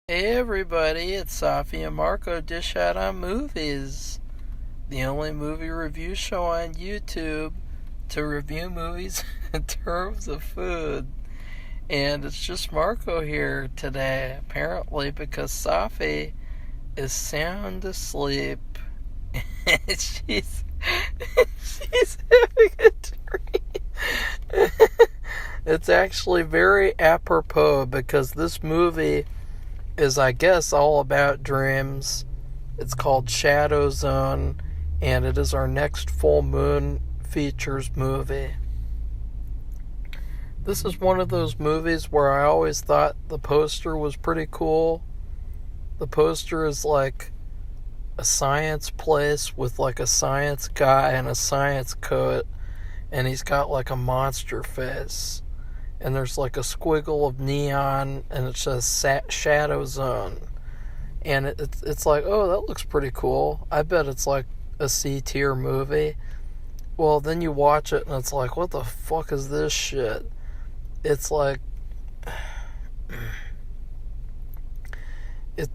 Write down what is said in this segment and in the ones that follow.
Hey everybody, it's Safi and Marco Dish Out on Movies, the only movie review show on YouTube to review movies in terms of food. And it's just Marco here today, apparently, because Safi is sound asleep. she's she's having a dream. It's actually very apropos because this movie is, I guess, all about dreams. It's called Shadowzone, and it is our next full moon features movie. This is one of those movies where I always thought the poster was pretty cool. The poster is like a science place with like a science guy in a science coat, and he's got like a monster face. And there's like a squiggle of neon, and it says Shadowzone. And it's like, oh, that looks pretty cool. I bet it's like a C-tier movie. Well, then you watch it, and it's like, what the fuck is this shit? It's like,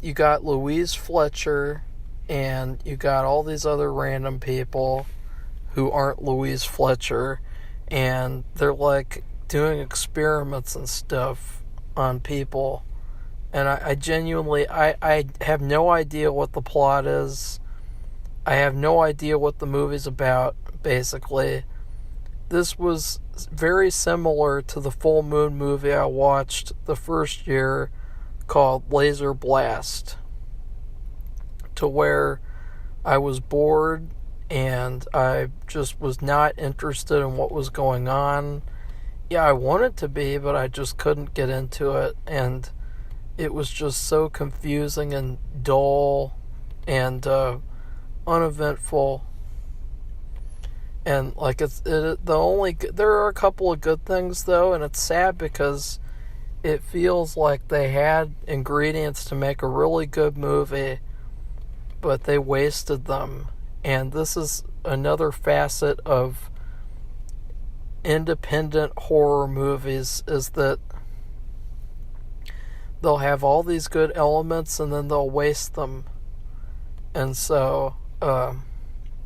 you got Louise Fletcher, and you got all these other random people who aren't Louise Fletcher, and they're like doing experiments and stuff on people, and I genuinely I have no idea what the plot is. I have no idea what the movie's about. Basically, this was very similar to the full moon movie I watched the first year called Laser Blast, to where I was bored and I just was not interested in what was going on. Yeah, I wanted to be, but I just couldn't get into it, and it was just so confusing and dull and uneventful. And like there are a couple of good things though, and it's sad because it feels like they had ingredients to make a really good movie, but they wasted them. And this is another facet of independent horror movies, is that they'll have all these good elements and then they'll waste them. And so a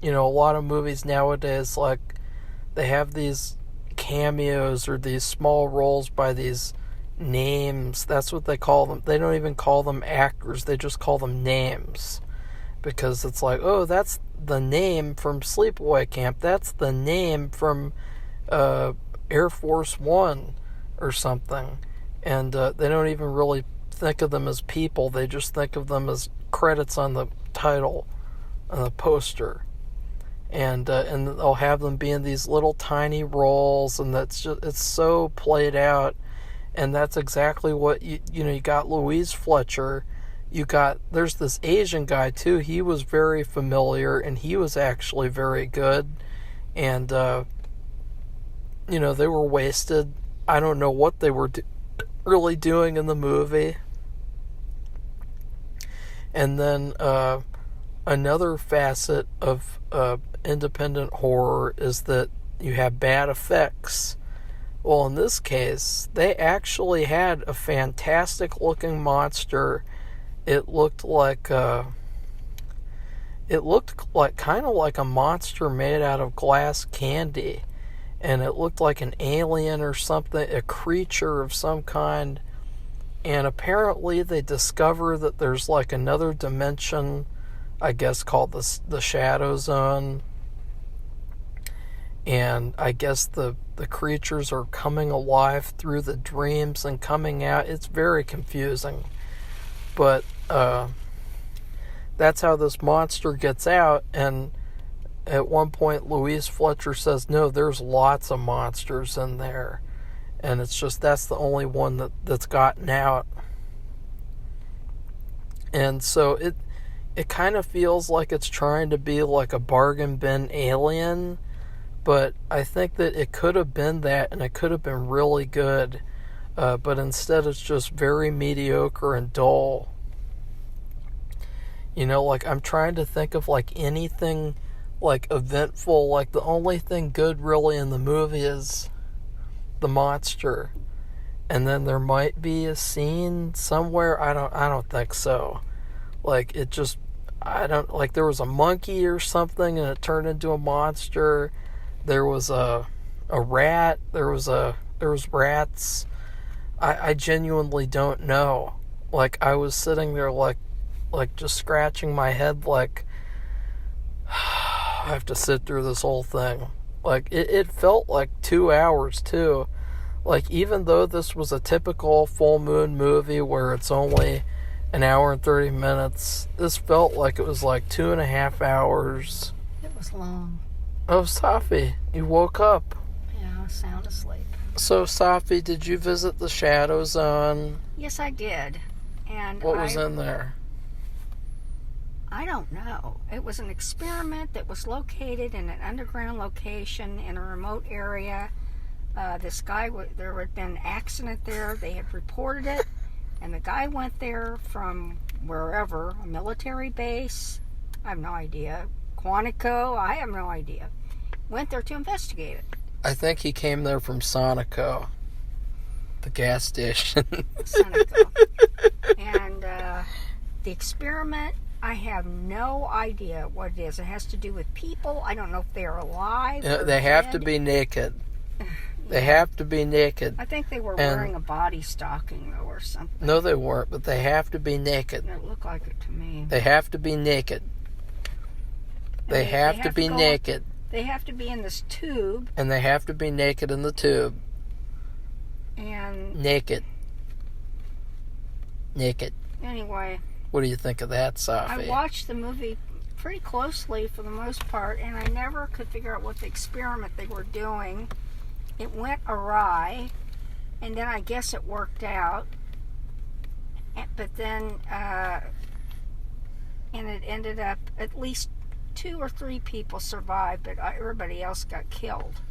lot of movies nowadays, like, they have these cameos or these small roles by these names. That's what they call them. They don't even call them actors, they just call them names, because it's like, oh, that's the name from Sleepaway Camp, that's the name from Air Force One or something, and they don't even really think of them as people. They just think of them as credits on the title, on the poster, and they'll have them be in these little tiny roles, and it's so played out. And that's exactly what you got Louise Fletcher. There's this Asian guy too. He was very familiar, and he was actually very good, and they were wasted. I don't know what they were really doing in the movie. And then another facet of independent horror is that you have bad effects. Well, in this case, they actually had a fantastic looking monster. It looked like kind of like a monster made out of glass candy. And it looked like an alien or something, a creature of some kind. And apparently they discover that there's like another dimension, I guess, called the Shadowzone. And I guess the creatures are coming alive through the dreams and coming out. It's very confusing. But that's how this monster gets out. And at one point, Louise Fletcher says, no, there's lots of monsters in there. And it's just, that's the only one that's gotten out. And so it kind of feels like it's trying to be like a bargain bin Alien. But I think that it could have been that, and it could have been really good. But instead it's just very mediocre and dull. Like, I'm trying to think of like anything like eventful. Like, the only thing good really in the movie is the monster. and then there might be a scene somewhere. I don't think so. Like, it just, I don't, like, there was a monkey or something and it turned into a monster. There was a rat. There was rats. I genuinely don't know. Like, I was sitting there like just scratching my head like, I have to sit through this whole thing. Like, it felt like 2 hours too. Like, even though this was a typical full moon movie where it's only an hour and 30 minutes, this felt like it was like 2.5 hours. It was long. Oh, Safi, you woke up. Yeah, I was sound asleep. So, Safi, did you visit the Shadowzone? Yes, I did. And what was in there? I don't know. It was an experiment that was located in an underground location in a remote area. This guy, there had been an accident there. They had reported it. And the guy went there from wherever, a military base. I have no idea. Quantico, I have no idea. Went there to investigate it. I think he came there from Sonico, the gas station. Sonico. And the experiment, I have no idea what it is. It has to do with people. I don't know if they're alive. They have to be naked. They have to be naked. I think they were wearing a body stocking, though, or something. No, they weren't, but they have to be naked. It looked like it to me. They have to be naked. They have to be naked. They have to be in this tube. And they have to be naked in the tube. And... Naked. Anyway. What do you think of that, Safi? I watched the movie pretty closely for the most part, and I never could figure out what the experiment they were doing. It went awry, and then I guess it worked out. But then, and it ended up, at least 2 or 3 people survived, but everybody else got killed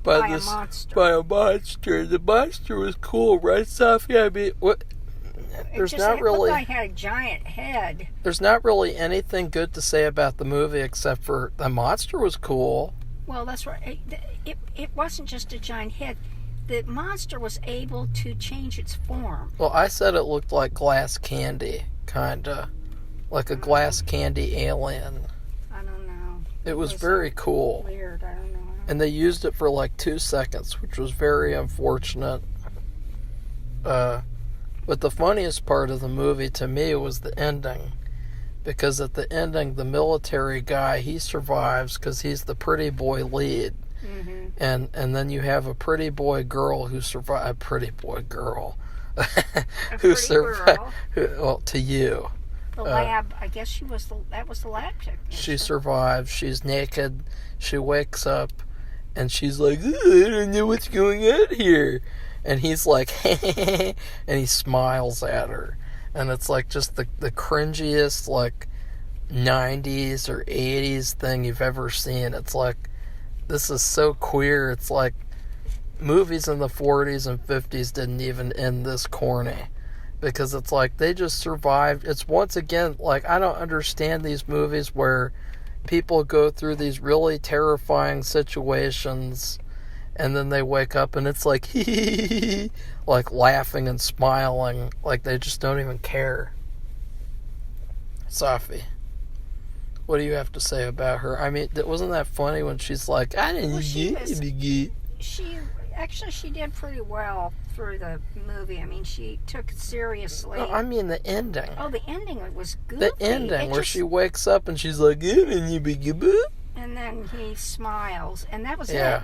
by a monster. By a monster. The monster was cool, right, Safi? I mean, what? There's not really. It looked like it had a giant head. There's not really anything good to say about the movie except for the monster was cool. Well, that's right. It wasn't just a giant head. The monster was able to change its form. Well, I said it looked like glass candy, kinda. Like a glass candy alien. I don't know. It was very cool. Weird, I don't know. And they used it for like 2 seconds, which was very unfortunate. But the funniest part of the movie to me was the ending. Because at the ending, the military guy, he survives because he's the pretty boy lead. Mm-hmm. And then you have a pretty boy girl who survived. A pretty boy girl. Who survived. Well, to you. The lab, I guess that was the lab technician. She survives. She's naked. She wakes up. And she's like, I don't know what's going on here. And he's like, and he smiles at her. And it's like just the cringiest, like, 90s or 80s thing you've ever seen. It's like, this is so queer. It's like, movies in the 40s and 50s didn't even end this corny. Because it's like, they just survived. It's once again, like, I don't understand these movies where people go through these really terrifying situations and then they wake up and it's like, like laughing and smiling, like they just don't even care. Safi, what do you have to say about her? I mean, wasn't that funny when she's like, I didn't get. She did pretty well through the movie. I mean, she took it seriously. No, I mean the ending. Oh, the ending was goofy. The ending where she wakes up and she's like, and then he smiles, and that was it.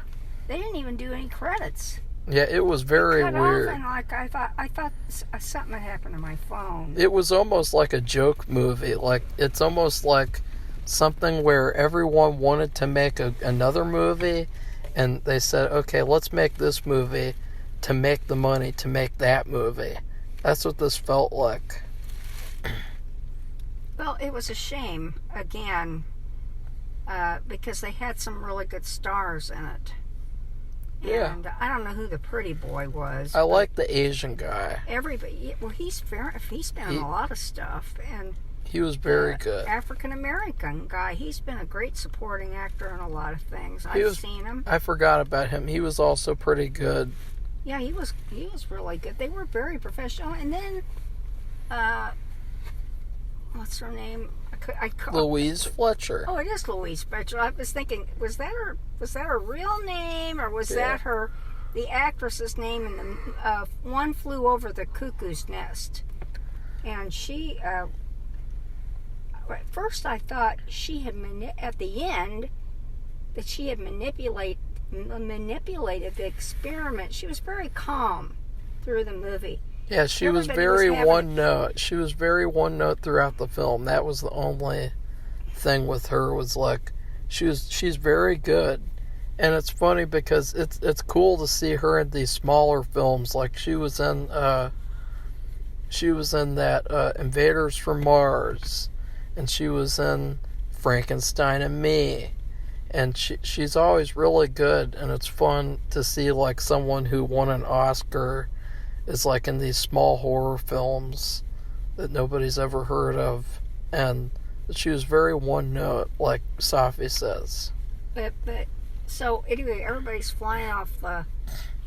They didn't even do any credits. Yeah, it was very weird. Off and like I thought something had happened to my phone. It was almost like a joke movie. Like, it's almost like something where everyone wanted to make another movie, and they said, okay, let's make this movie to make the money to make that movie. That's what this felt like. Well, it was a shame, again, because they had some really good stars in it. Yeah. And I don't know who the pretty boy was. I like the Asian guy. Everybody. Well, he's been in a lot of stuff, and he was very good. African American guy. He's been a great supporting actor in a lot of things. I've seen him. I forgot about him. He was also pretty good. Yeah, he was really good. They were very professional. And then, what's her name? Louise Fletcher. Oh, it is Louise Fletcher. I was thinking, was that her real name, or was that the actress's name in the One Flew Over the Cuckoo's Nest? And she, at first I thought she had at the end that she had manipulated the experiment. She was very calm through the movie. Yeah, she was very one note. She was very one note throughout the film. That was the only thing with her, was like she's very good. And it's funny because it's cool to see her in these smaller films. Like she was in that Invaders from Mars, and she was in Frankenstein and Me. And she's always really good, and it's fun to see like someone who won an Oscar is like in these small horror films that nobody's ever heard of. And she was very one note, like Safi says. But so anyway, everybody's flying off the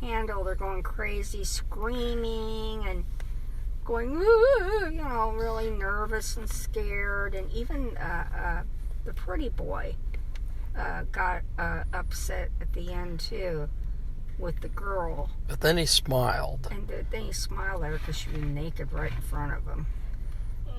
handle. They're going crazy, screaming and going, you know, really nervous and scared. And even the pretty boy got upset at the end too with the girl. But then he smiled. And then he smiled at her because she was naked right in front of him.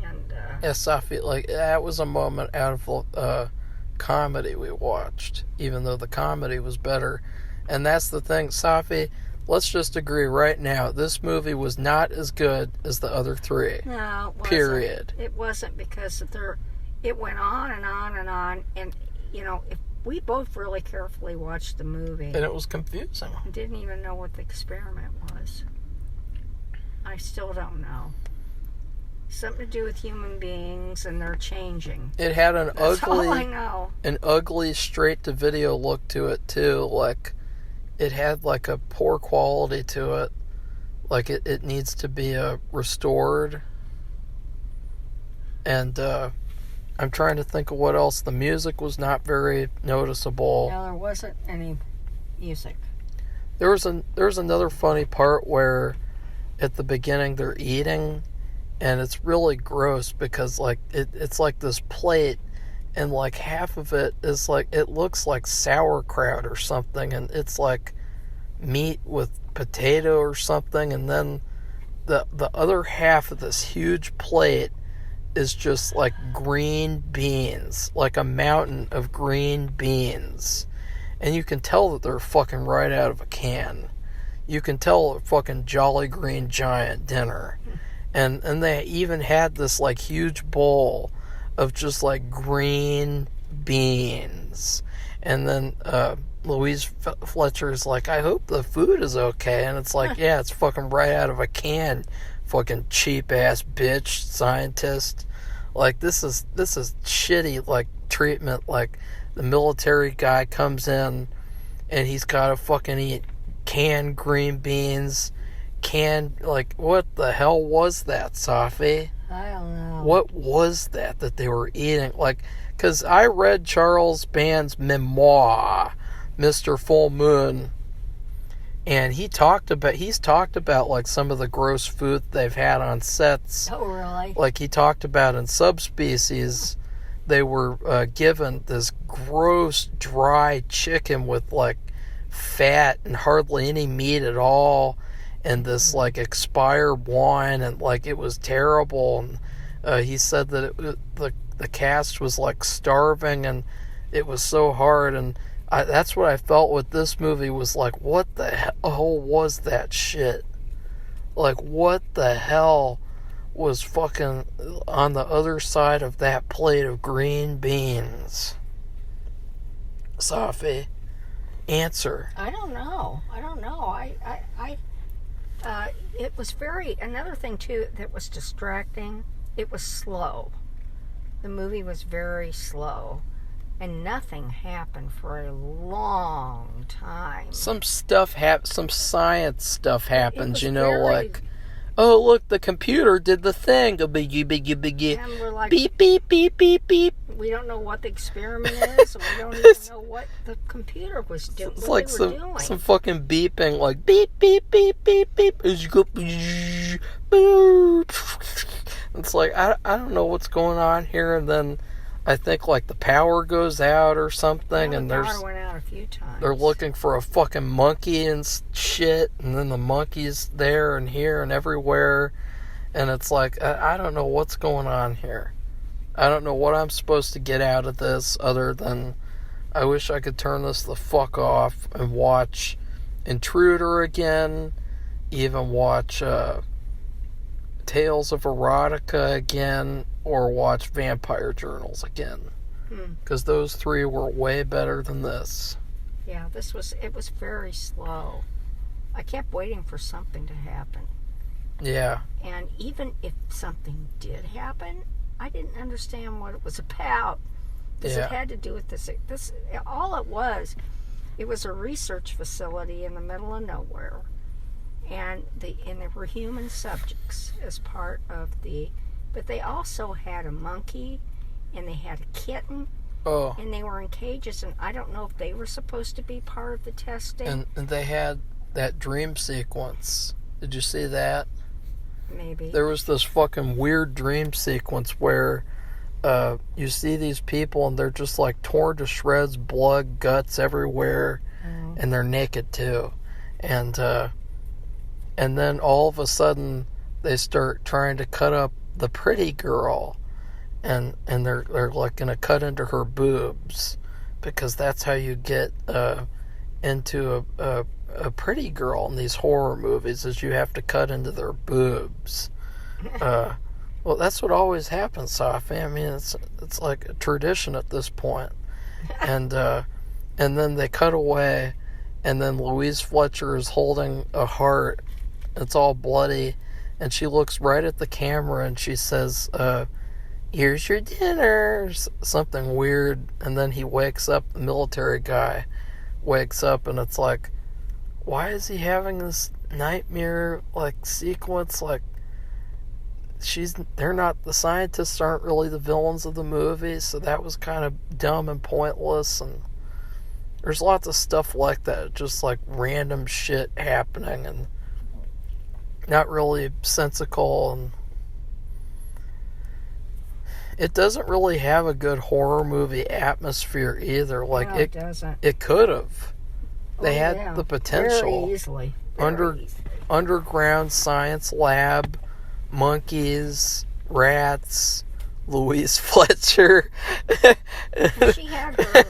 And yeah, Safi, like that was a moment out of comedy we watched, even though the comedy was better. And that's the thing, Safi, let's just agree right now, this movie was not as good as the other three. No, it wasn't. Period. It wasn't, because it went on and on and on, and you know, if we both really carefully watched the movie, and it was confusing. Didn't even know what the experiment was. I still don't know. Something to do with human beings, and they're changing. It had That's all I know. An ugly straight-to-video look to it, too. Like, it had, like, a poor quality to it. Like, it needs to be restored. And, I'm trying to think of what else. The music was not very noticeable. No, there wasn't any music. There was another funny part where, at the beginning, they're eating, and it's really gross because like it's like this plate, and like half of it is like, it looks like sauerkraut or something, and it's like meat with potato or something, and then the other half of this huge plate is just like green beans, like a mountain of green beans, and you can tell that they're fucking right out of a can. You can tell a fucking Jolly Green Giant dinner. And they even had this like huge bowl of just like green beans. And then Louise Fletcher is like, I hope the food is okay. And it's like, yeah, it's fucking right out of a can, fucking cheap ass bitch scientist. Like this is shitty like treatment. Like the military guy comes in and he's got to fucking eat canned green beans. Like, what the hell was that, Safi? I don't know. What was that they were eating? Like, because I read Charles Band's memoir, Mr. Full Moon, and he's talked about like some of the gross food they've had on sets. Oh, really? Like he talked about in Subspecies, they were given this gross dry chicken with like fat and hardly any meat at all, and this like expired wine, and like it was terrible. And he said that the cast was like starving, and it was so hard. And that's what I felt with this movie, was like, what the hell was that shit? Like, what the hell was fucking on the other side of that plate of green beans? Safi, answer. I don't know. It was another thing too that was distracting. It was slow. The movie was very slow, and nothing happened for a long time. Some science stuff happens, you know, like oh, look, the computer did the thing. And we're like, Beep, beep, beep, beep, beep. we don't know what the experiment is, and we don't even know what the computer was doing. It's like some fucking beeping, like beep, beep, beep, beep, beep. As you go, it's like, I don't know what's going on here, and then I think like the power goes out or something, and the power went out a few times. They're looking for a fucking monkey and shit, and then the monkey's there and here and everywhere, and it's like, I don't know what's going on here. I don't know what I'm supposed to get out of this other than I wish I could turn this the fuck off and watch Intruder again, even watch Tales of Erotica again, or watch Vampire Journals again. Because those three were way better than this. Yeah, it was very slow. I kept waiting for something to happen. Yeah. And even if something did happen, I didn't understand what it was about. Because it had to do with this. All it was a research facility in the middle of nowhere. And there were human subjects as part of but they also had a monkey, and they had a kitten, and they were in cages, and I don't know if they were supposed to be part of the testing. And they had that dream sequence. Did you see that? Maybe. There was this fucking weird dream sequence where you see these people, and they're just like torn to shreds, blood, guts everywhere, and they're naked too. And then all of a sudden, they start trying to cut up the pretty girl, and they're like gonna cut into her boobs, because that's how you get into a pretty girl in these horror movies, is you have to cut into their boobs. Well, that's what always happens, Safi. I mean, it's like a tradition at this point. And then they cut away, and then Louise Fletcher is holding a heart. It's all bloody, and she looks right at the camera, and she says, here's your dinner, something weird. And then he wakes up, the military guy wakes up, and it's like, why is he having this nightmare like sequence? Like, the scientists aren't really the villains of the movie, so that was kind of dumb and pointless. And there's lots of stuff like that, just like random shit happening and not really sensical, and it doesn't really have a good horror movie atmosphere either. Like, no, it doesn't. It could have. They had the potential. Very easily. Underground science lab, monkeys, rats, Louise Fletcher. And she had her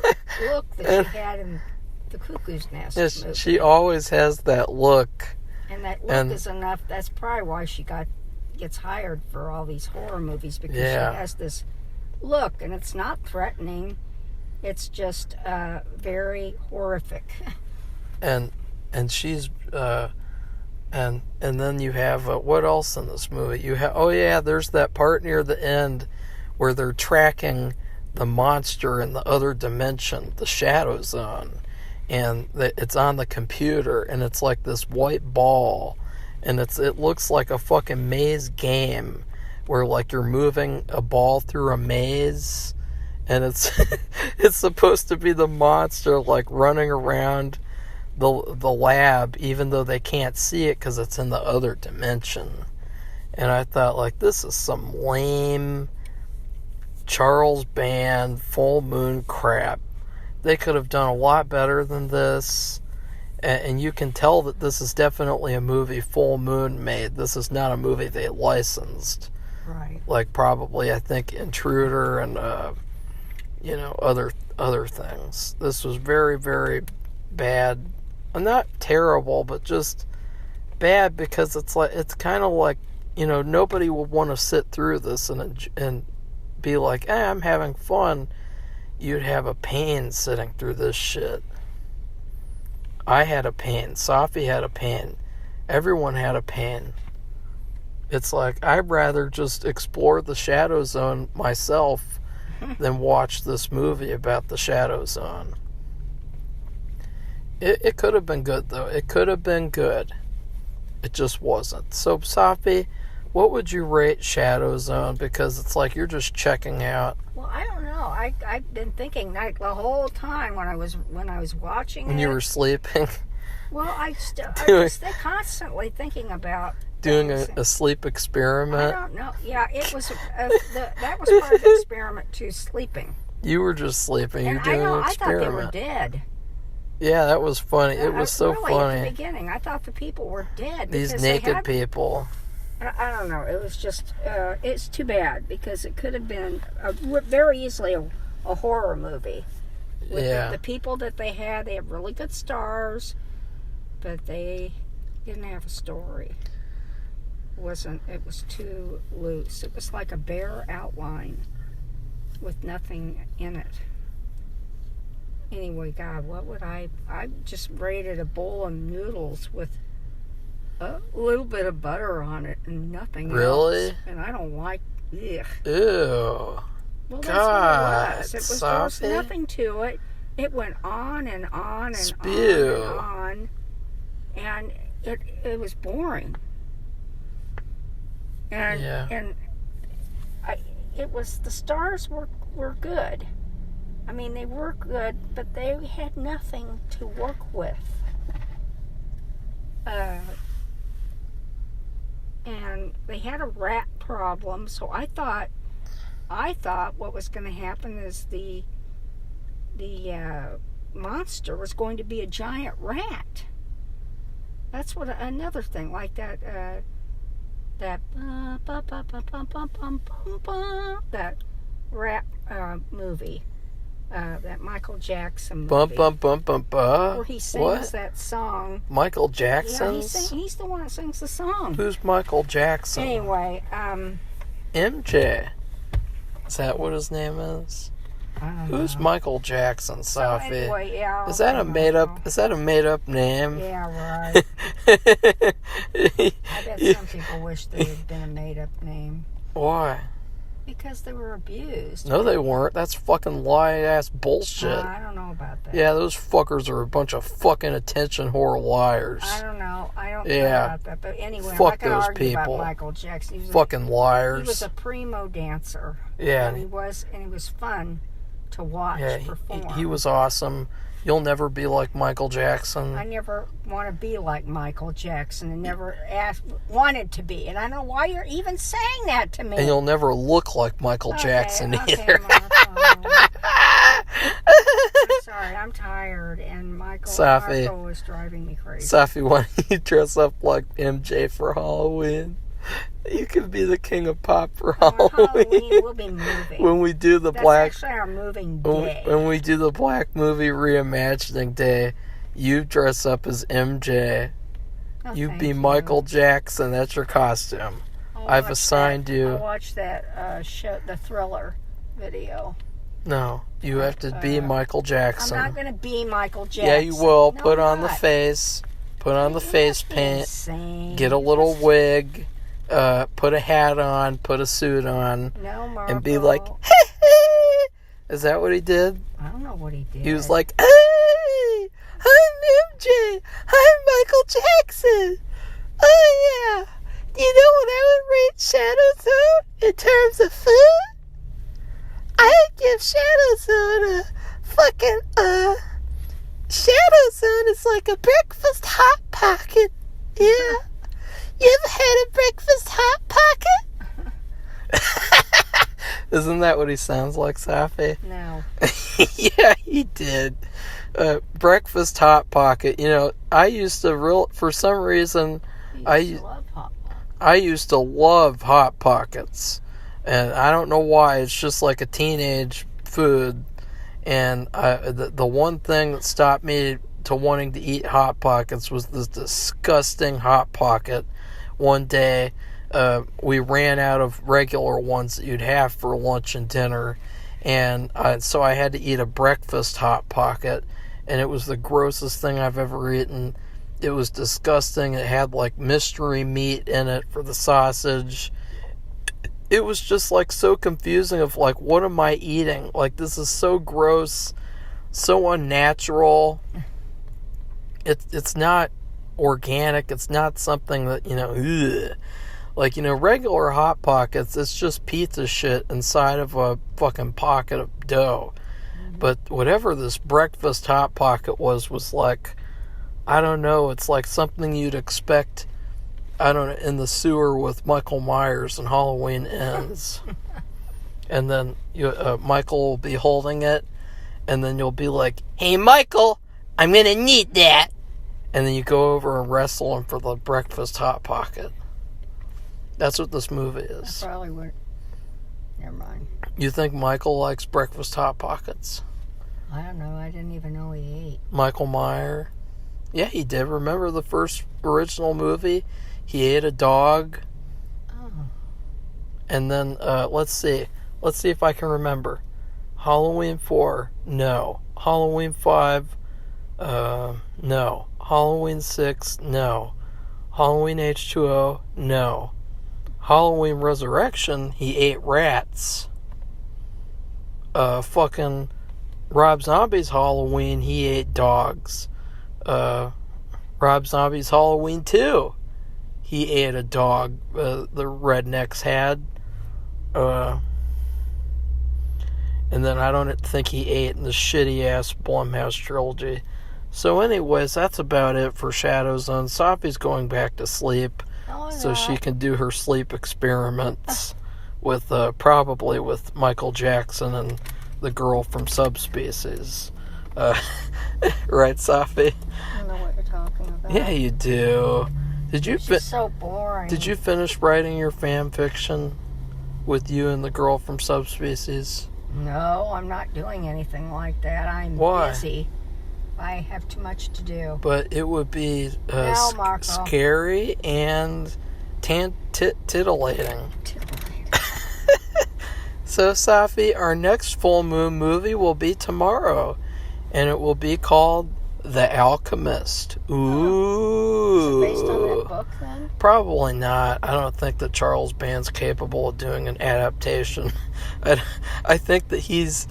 look that she had in the Cuckoo's Nest movie. She always has that look. And that look is enough. That's probably why she gets hired for all these horror movies, because she has this look, and it's not threatening. It's just very horrific. And she's and then you have what else in this movie? You have there's that part near the end where they're tracking the monster in the other dimension, the Shadowzone. And it's on the computer, and it's like this white ball, and it looks like a fucking maze game where like you're moving a ball through a maze, and it's it's supposed to be the monster like running around the lab, even though they can't see it because it's in the other dimension. And I thought, like, this is some lame Charles Band full moon crap. They could have done a lot better than this, and you can tell that this is definitely a movie Full Moon made. This is not a movie they licensed. Right. Like, probably, I think, Intruder and other things. This was very, very bad. Not terrible, but just bad, because it's kind of like, nobody would want to sit through this and be like, I'm having fun. You'd have a pain sitting through this shit. I had a pain. Safi had a pain. Everyone had a pain. It's like, I'd rather just explore the Shadowzone myself than watch this movie about the Shadowzone. It could have been good, though. It could have been good. It just wasn't. So, Safi, what would you rate Shadowzone? Because it's like you're just checking out. Well, I don't know. I've been thinking like the whole time when I was watching When it. you were sleeping. Well, I was constantly thinking about doing things. a sleep experiment. I don't know. Yeah, it was that was part of the experiment too, sleeping. You were just sleeping. And You're doing an I thought they were experiment. dead. Yeah, that was funny. It was so really, funny. At the beginning, I thought the people were dead. These because naked people. I don't know. It was just, it's too bad because it could have been very easily a horror movie. With the people that they had really good stars, but they didn't have a story. It was too loose. It was like a bare outline with nothing in it. Anyway, God, what would I just rated a bowl of noodles with a little bit of butter on it and nothing Really? else. And I don't like, ugh. Ew. Well, God, that's what it was. There was Safi. nothing to it. It went on and on and Spew. on and on. And it was boring. And it was, the stars were good. I mean, they were good, but they had nothing to work with. And they had a rat problem, so I thought what was going to happen is the monster was going to be a giant rat. That's what another thing like that rat movie. That Michael Jackson movie. Where he sings that song. Michael Jackson? Yeah, he's the one that sings the song. Who's Michael Jackson? Anyway, MJ. Is that what his name is? Who's Michael Jackson, Safi? So anyway, yeah. Is that a made up name? Yeah, right. I bet some people wish they had been a made up name. Why? Because they were abused. No, they weren't. That's fucking lie-ass bullshit. I don't know about that. Yeah, those fuckers are a bunch of fucking attention whore liars. I don't know. I don't know about that. But anyway, I'm Fuck not going to those argue people. about Michael Jackson. Fucking liars. He was a primo dancer. Yeah. And he was fun to watch perform. He was awesome. You'll never be like Michael Jackson. I never want to be like Michael Jackson and never wanted to be. And I don't know why you're even saying that to me. And you'll never look like Michael Jackson either. I'm sorry, I'm tired. And Marco is driving me crazy. Safi, why don't you dress up like MJ for Halloween? You could be the king of pop for Halloween. We'll be moving. When we do the That's actually our moving day. When we do the Black Movie Reimagining Day, you dress up as MJ. You be Michael Jackson. That's your costume. I've assigned you. I'll watch that show, the Thriller video. No, you have to be Michael Jackson. I'm not going to be Michael Jackson. Yeah, you will. No, Put on the face. Put on the face paint. Insane. Get a little wig. Put a hat on. Put a suit on. No, Marco. And be like, hey! Is that what he did? I don't know what he did. He was like, hey! I'm MJ. I'm Michael Jackson. Oh, yeah. Do you know what I would rate Shadowzone in terms of food? I would give Shadowzone a fucking, Shadowzone is like a breakfast Hot Pocket. Yeah. You ever had a breakfast Hot Pocket? Isn't that what he sounds like, Safi? No. Yeah, he did. Breakfast Hot Pocket. You know, I used to for some reason, I used to love Hot Pockets. And I don't know why. It's just like a teenage food. And the one thing that stopped me to wanting to eat Hot Pockets was this disgusting Hot Pocket. One day, we ran out of regular ones that you'd have for lunch and dinner. And so I had to eat a breakfast Hot Pocket. And it was the grossest thing I've ever eaten. It was disgusting. It had like mystery meat in it for the sausage. It was just like so confusing of like, what am I eating? Like, this is so gross, so unnatural. It's not organic. It's not something that, ugh. Like, regular Hot Pockets, it's just pizza shit inside of a fucking pocket of dough. But whatever this breakfast Hot Pocket was like, I don't know, it's like something you'd expect, I don't know, in the sewer with Michael Myers and Halloween Ends. And then Michael will be holding it, and then you'll be like, "Hey, Michael, I'm gonna need that." And then you go over and wrestle him for the breakfast Hot Pocket. That's what this movie is. I probably would. Never mind. You think Michael likes breakfast Hot Pockets? I don't know. I didn't even know he ate. Michael Myers? Yeah, he did. Remember the first original movie? He ate a dog. Oh. And then, let's see. Let's see if I can remember. Halloween 4, no. Halloween 5, no. Halloween 6, no. Halloween H2O, no. Halloween Resurrection, he ate rats. Fucking Rob Zombie's Halloween, he ate dogs. Rob Zombie's Halloween 2, he ate a dog the rednecks had. And then I don't think he ate in the shitty-ass Blumhouse trilogy. So anyways, that's about it for Shadowzone. Safi's going back to sleep. So she can do her sleep experiments with probably with Michael Jackson and the girl from Subspecies. Right, Safi? I don't know what you're talking about. Yeah, you do. It's so boring. Did you finish writing your fan fiction with you and the girl from Subspecies? No, I'm not doing anything like that. I'm busy. I have too much to do. But it would be Marco. Scary and titillating. So, Safi, our next full moon movie will be tomorrow. And it will be called The Alchemist. Ooh. Is it based on that book, then? Probably not. I don't think that Charles Band's capable of doing an adaptation. I think that he's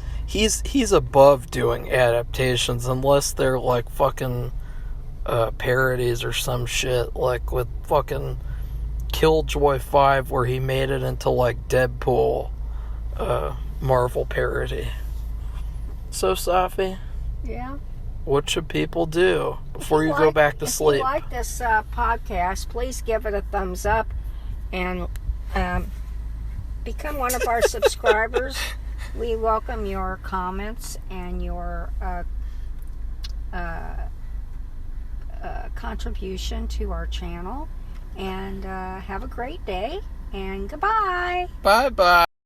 above doing adaptations unless they're like fucking parodies or some shit, like with fucking Killjoy 5 where he made it into like Deadpool Marvel parody. So, Safi? Yeah? What should people do before you go back to sleep? If you like this podcast, please give it a thumbs up and become one of our subscribers. We welcome your comments and your contribution to our channel. And have a great day. And goodbye. Bye-bye.